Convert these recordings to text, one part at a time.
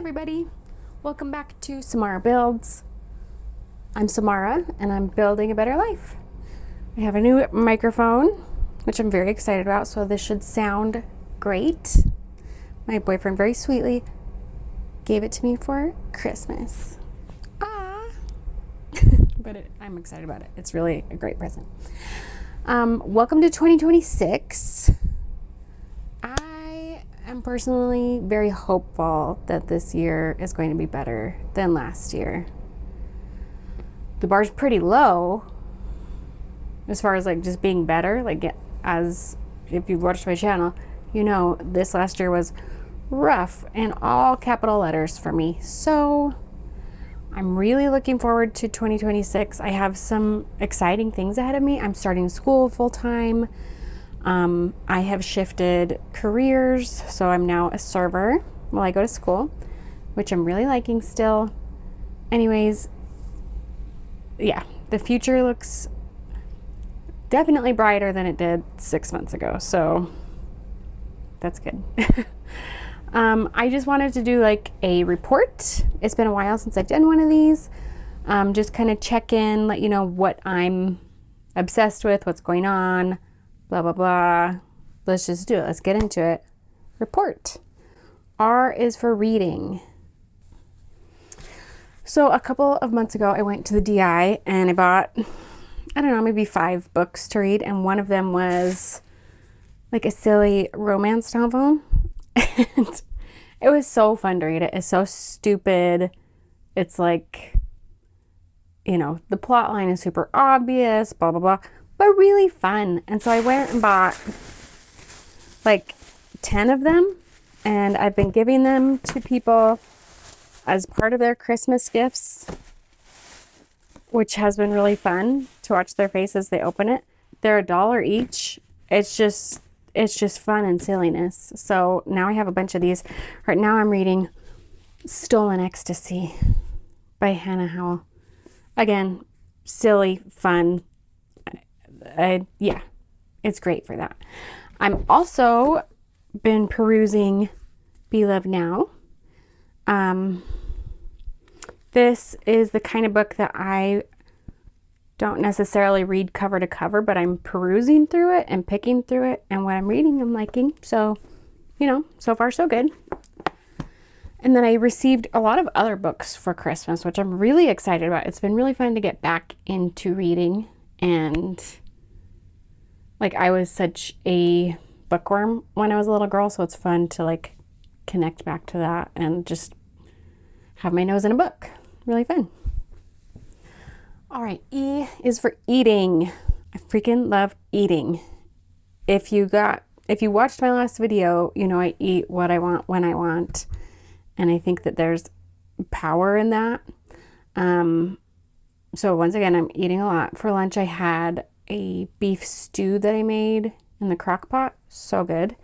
everybody, welcome back to Samara Builds. I'm Samara and I'm building a better life. I have a new microphone, which I'm very excited about, so this should sound great. My boyfriend very sweetly gave it to me for Christmas. But I'm excited about it. It's really a great present. Welcome to 2026. I'm personally very hopeful that this year is going to be better than last year. The bar's pretty low as far as like just being better. Like, as if you've watched my channel, you know this last year was rough in all capital letters for me. So I'm really looking forward to 2026. I have some exciting things ahead of me. I'm starting school full time. I have shifted careers, so I'm now a server while I go to school, which I'm really liking still. Anyways, yeah, the future looks definitely brighter than it did 6 months ago, so that's good. I just wanted to do like a report. It's been a while since I've done one of these. Just kind of check in, let you know what I'm obsessed with, what's going on. Blah, blah, blah. Let's just do it. Let's get into it. Report. R is for reading. So a couple of months ago, I went to the DI and I bought, I don't know, maybe 5 books to read. And one of them was like a silly romance novel. And it was so fun to read it. It's so stupid. It's like, you know, the plot line is super obvious, blah, blah, blah. But really fun. And so I went and bought like 10 of them, and I've been giving them to people as part of their Christmas gifts, which has been really fun to watch their faces as they open it. They're $1 each. It's just fun and silliness. So now I have a bunch of these. Right now I'm reading Stolen Ecstasy by Hannah Howell. Again, silly, fun. Yeah, it's great for that. I'm also been perusing Be Loved Now. This is the kind of book that I don't necessarily read cover to cover, but I'm perusing through it and picking through it, and what I'm reading I'm liking. So, you know, so far so good. And then I received a lot of other books for Christmas, which I'm really excited about. It's been really fun to get back into reading, and like, I was such a bookworm when I was a little girl, so it's fun to like connect back to that and just have my nose in a book. Really fun. All right, E is for eating. I freaking love eating. If you watched my last video, you know I eat what I want when I want, and I think that there's power in that. So once again, I'm eating a lot. For lunch, I had a beef stew that I made in the crock pot. So good.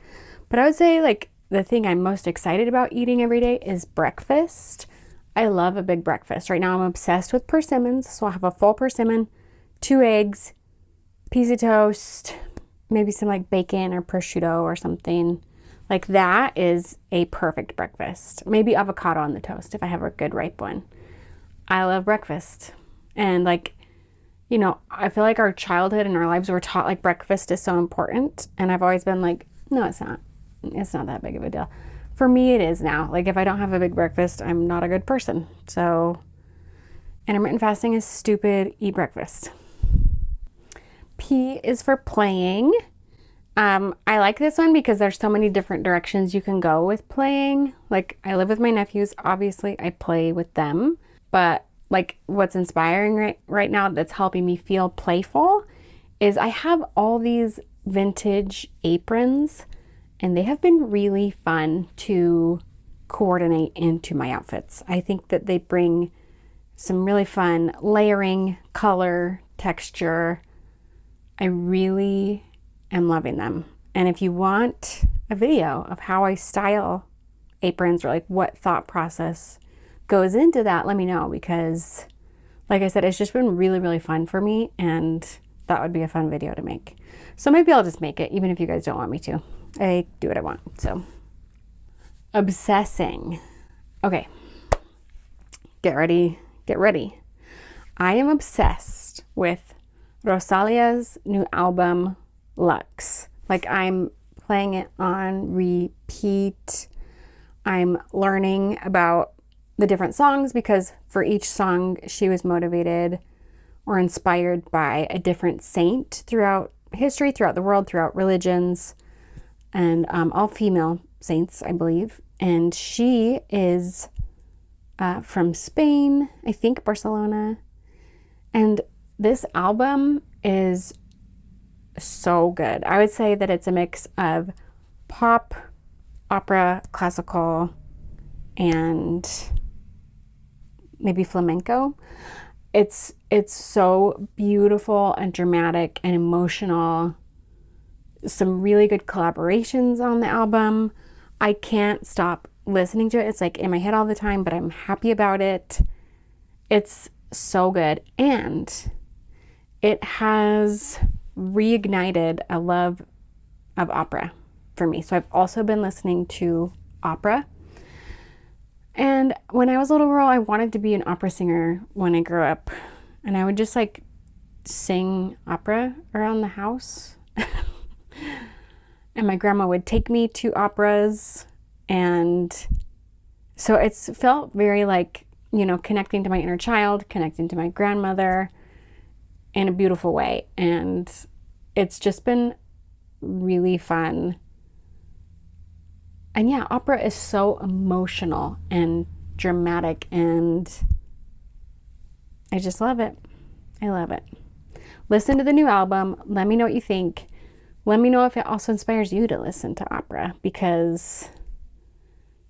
But I would say like the thing I'm most excited about eating every day is breakfast. I love a big breakfast. Right now I'm obsessed with persimmons. So I'll have a full persimmon, 2 eggs, piece of toast, maybe some like bacon or prosciutto or something. Like, that is a perfect breakfast. Maybe avocado on the toast if I have a good ripe one. I love breakfast. And like, you know, I feel like our childhood and our lives were taught like breakfast is so important. And I've always been like, no, it's not. It's not that big of a deal. For me, it is now. Like, if I don't have a big breakfast, I'm not a good person. So intermittent fasting is stupid. Eat breakfast. P is for playing. I like this one because there's so many different directions you can go with playing. Like, I live with my nephews. Obviously, I play with them. But like, what's inspiring right now that's helping me feel playful is I have all these vintage aprons, and they have been really fun to coordinate into my outfits. I think that they bring some really fun layering, color, texture. I really am loving them. And if you want a video of how I style aprons, or like what thought process goes into that, let me know, because like I said, it's just been really, really fun for me, and that would be a fun video to make. So maybe I'll just make it, even if you guys don't want me to. I do what I want. So obsessing. Okay, get ready, get ready. I am obsessed with Rosalia's new album, Lux. Like, I'm playing it on repeat. I'm learning about the different songs because for each song she was motivated or inspired by a different saint throughout history, throughout the world, throughout religions, and all female saints, I believe. And she is from Spain, I think Barcelona. And this album is so good. I would say that it's a mix of pop, opera, classical, and maybe flamenco. It's so beautiful and dramatic and emotional. Some really good collaborations on the album. I can't stop listening to it. It's like in my head all the time, but I'm happy about it. It's so good. And it has reignited a love of opera for me. So I've also been listening to opera. And when I was a little girl, I wanted to be an opera singer when I grew up. And I would just like sing opera around the house. And my grandma would take me to operas. And so it's felt very like, connecting to my inner child, connecting to my grandmother in a beautiful way. And it's just been really fun. And yeah, opera is so emotional and dramatic, and I just love it. I love it. Listen to the new album. Let me know what you think. Let me know if it also inspires you to listen to opera, because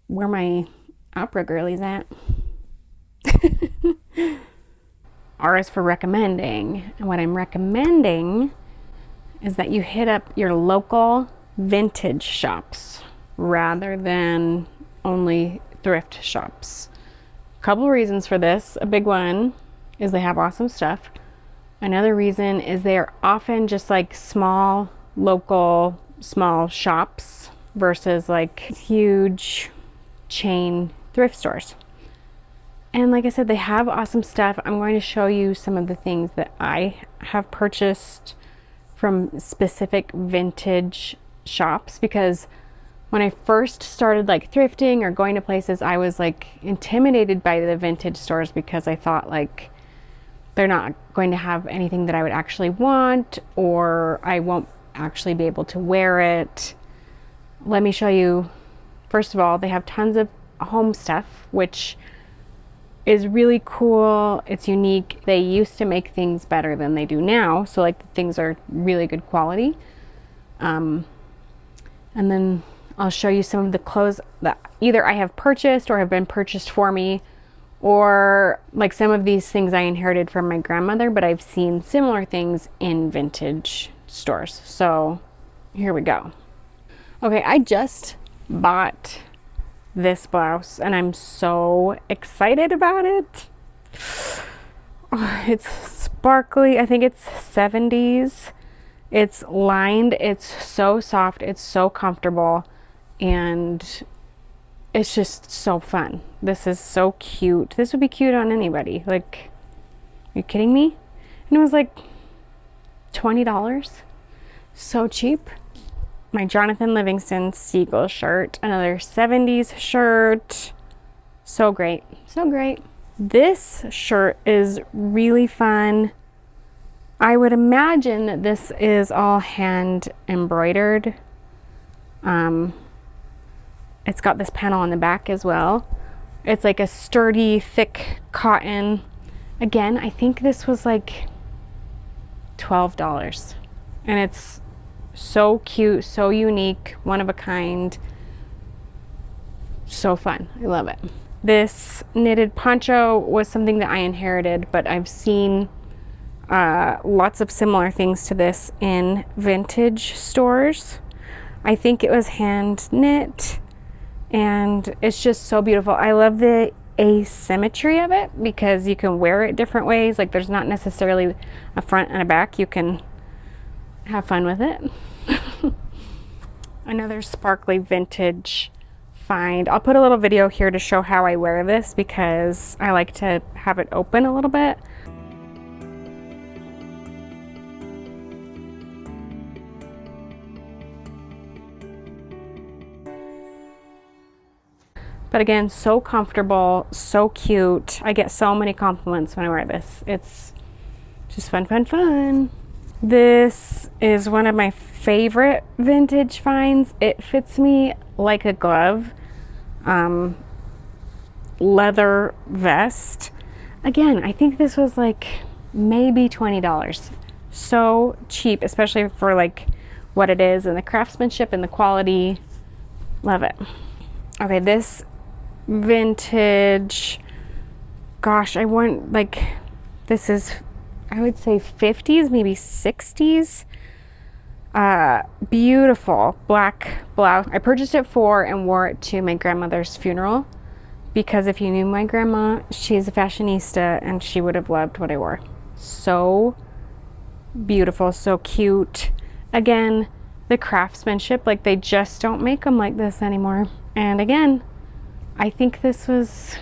where my opera girlies at. R is for recommending. And what I'm recommending is that you hit up your local vintage shops rather than only thrift shops. A couple reasons for this. A big one is they have awesome stuff. Another reason is they are often just like small, local, small shops versus like huge chain thrift stores. And like I said, they have awesome stuff. I'm going to show you some of the things that I have purchased from specific vintage shops, because when I first started like thrifting or going to places, I was like intimidated by the vintage stores because I thought like they're not going to have anything that I would actually want, or I won't actually be able to wear it. Let me show you. First of all, they have tons of home stuff, which is really cool. It's unique. They used to make things better than they do now. So like the things are really good quality. And then I'll show you some of the clothes that either I have purchased or have been purchased for me, or like some of these things I inherited from my grandmother, but I've seen similar things in vintage stores. So here we go. Okay, I just bought this blouse and I'm so excited about it. Oh, it's sparkly. I think it's 70s. It's lined. It's so soft. It's so comfortable. And it's just so fun. This is so cute. This would be cute on anybody. Like, are you kidding me? And it was like $20. So cheap. My Jonathan Livingston Seagull shirt. Another 70s shirt. So great. So great. This shirt is really fun. I would imagine that this is all hand embroidered. It's got this panel on the back as well. It's like a sturdy, thick cotton. Again, I think this was like $12. And it's so cute, so unique, one of a kind. So fun. I love it. This knitted poncho was something that I inherited, but I've seen lots of similar things to this in vintage stores. I think it was hand knit, and it's just so beautiful. I love the asymmetry of it because you can wear it different ways. Like there's not necessarily a front and a back. You can have fun with it. Another sparkly vintage find. I'll put a little video here to show how I wear this because I like to have it open a little bit. But again, so comfortable, so cute. I get so many compliments when I wear this. It's just fun, fun, fun. This is one of my favorite vintage finds. It fits me like a glove. Leather vest. Again, I think this was like maybe $20. So cheap, especially for like what it is and the craftsmanship and the quality. Love it. Okay, this vintage, gosh, I want like, this is, I would say 50s, maybe 60s. Beautiful black blouse. I purchased it for and wore it to my grandmother's funeral because if you knew my grandma, she's a fashionista and she would have loved what I wore. So beautiful, so cute. Again, the craftsmanship, like they just don't make them like this anymore. And again, I think this was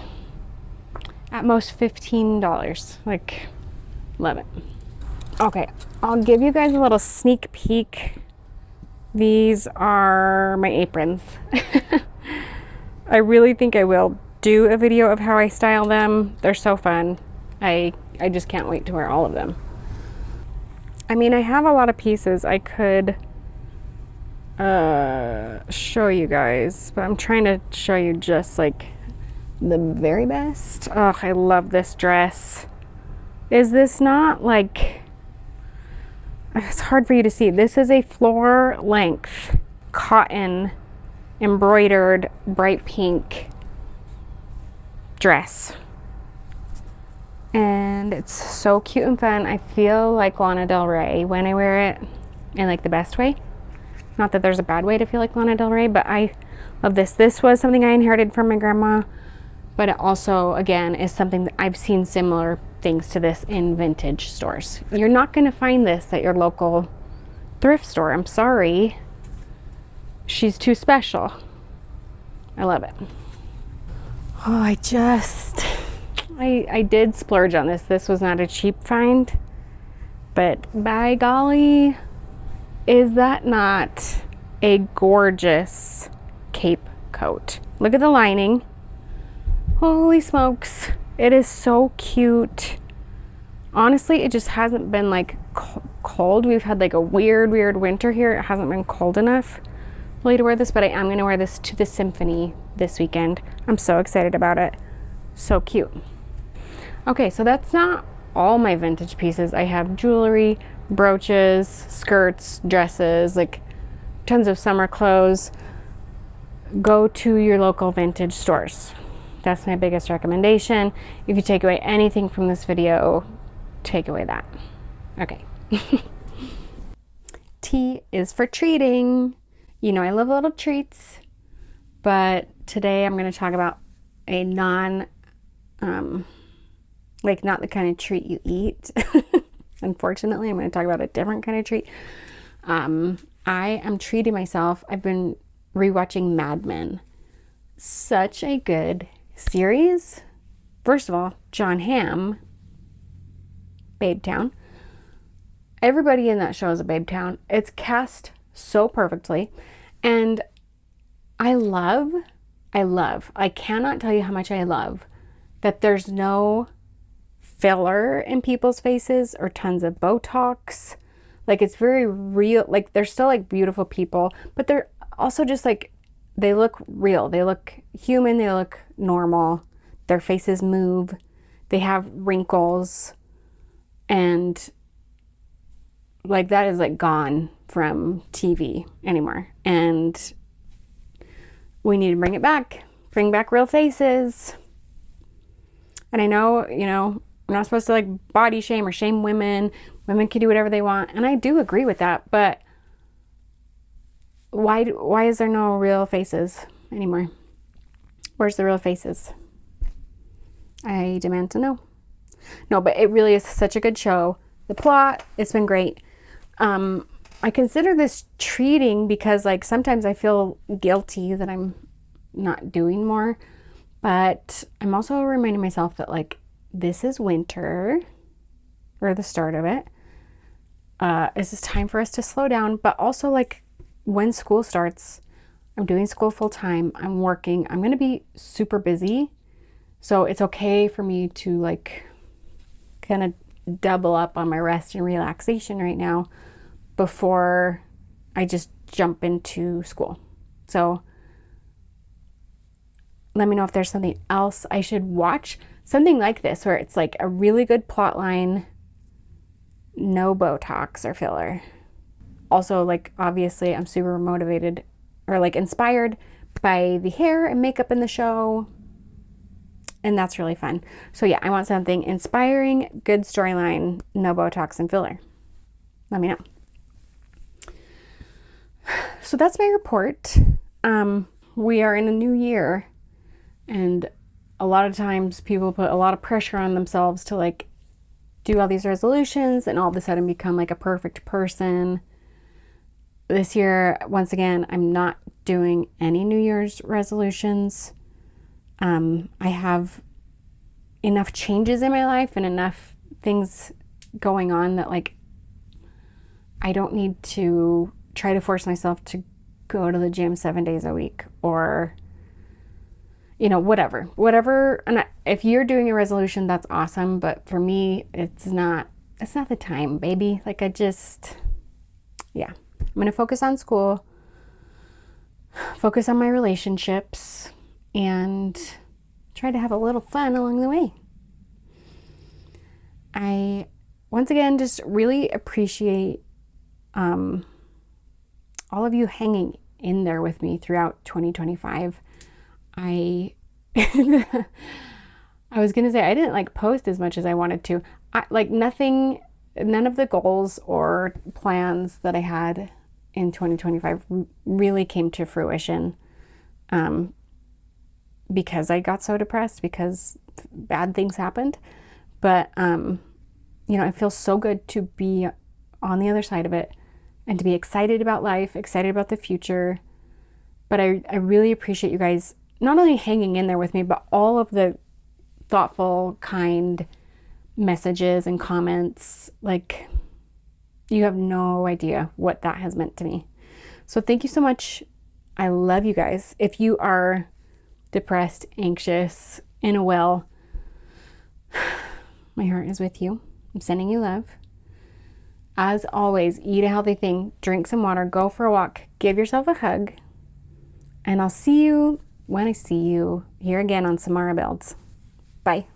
at most $15. Like, love it. Okay, I'll give you guys a little sneak peek. These are my aprons. I really think I will do a video of how I style them. They're so fun. I just can't wait to wear all of them. I mean, I have a lot of pieces I could show you guys, but I'm trying to show you just like the very best. Oh, I love this dress. Is this not like, it's hard for you to see. This is a floor length cotton embroidered bright pink dress. And it's so cute and fun. I feel like Lana Del Rey when I wear it in like the best way. Not that there's a bad way to feel like Lana Del Rey, but I love this. This was something I inherited from my grandma, but it also, again, is something that I've seen similar things to this in vintage stores. You're not going to find this at your local thrift store. I'm sorry. She's too special. I love it. Oh, I did splurge on this. This was not a cheap find, but by golly, is that not a gorgeous cape coat? Look at the lining. Holy smokes. It is so cute. Honestly, it just hasn't been like cold. We've had like a weird winter here. It hasn't been cold enough really to wear this, but I am going to wear this to the symphony this weekend. I'm so excited about it. So cute. Okay, so that's not all my vintage pieces. I have jewelry, brooches, skirts, dresses, like tons of summer clothes. Go to your local vintage stores. That's my biggest recommendation. If you take away anything from this video, take away that. Okay. T is for treating. You know I love little treats, but today I'm going to talk about a like not the kind of treat you eat. Unfortunately, I'm going to talk about a different kind of treat. I am treating myself. I've been rewatching Mad Men. Such a good series. First of all, John Hamm, Babetown. Everybody in that show is a Babetown. It's cast so perfectly. And I cannot tell you how much I love that there's no filler in people's faces or tons of Botox. Like, it's very real. Like, they're still like beautiful people, but they're also just like, they look real. They look human. They look normal. Their faces move. They have wrinkles. And like, that is like gone from TV anymore. And we need to bring it back. Bring back real faces. And I know, you know, we're not supposed to like body shame or shame women. Women can do whatever they want. And I do agree with that. But why is there no real faces anymore? Where's the real faces? I demand to know. No, but it really is such a good show. The plot, it's been great. I consider this treating because like sometimes I feel guilty that I'm not doing more. But I'm also reminding myself that like this is winter, or the start of it. This is time for us to slow down, but also like when school starts, I'm doing school full time, I'm working, I'm going to be super busy. So it's okay for me to like kind of double up on my rest and relaxation right now before I just jump into school. So let me know if there's something else I should watch. Something like this where it's like a really good plot line, no Botox or filler. Also, like obviously I'm super motivated or like inspired by the hair and makeup in the show. And that's really fun. So yeah, I want something inspiring, good storyline, no Botox and filler. Let me know. So that's my report. We are in a new year, and a lot of times people put a lot of pressure on themselves to like do all these resolutions and all of a sudden become like a perfect person. This year, once again, I'm not doing any New Year's resolutions. I have enough changes in my life and enough things going on that like I don't need to try to force myself to go to the gym 7 days a week or whatever. And if you're doing a resolution, that's awesome, but for me it's not the time, baby. Like I'm gonna focus on school, focus on my relationships, and try to have a little fun along the way. I once again just really appreciate all of you hanging in there with me throughout 2025. I was gonna say I didn't like post as much as I wanted to. None of the goals or plans that I had in 2025 really came to fruition because I got so depressed, because bad things happened. But I feel so good to be on the other side of it and to be excited about life, excited about the future. But I really appreciate you guys not only hanging in there with me, but all of the thoughtful, kind messages and comments. Like, you have no idea what that has meant to me. So thank you so much. I love you guys. If you are depressed, anxious, in a well, my heart is with you. I'm sending you love. As always, eat a healthy thing, drink some water, go for a walk, give yourself a hug, and I'll see you when I see you here again on some r.e.p.o.r.t. Bye.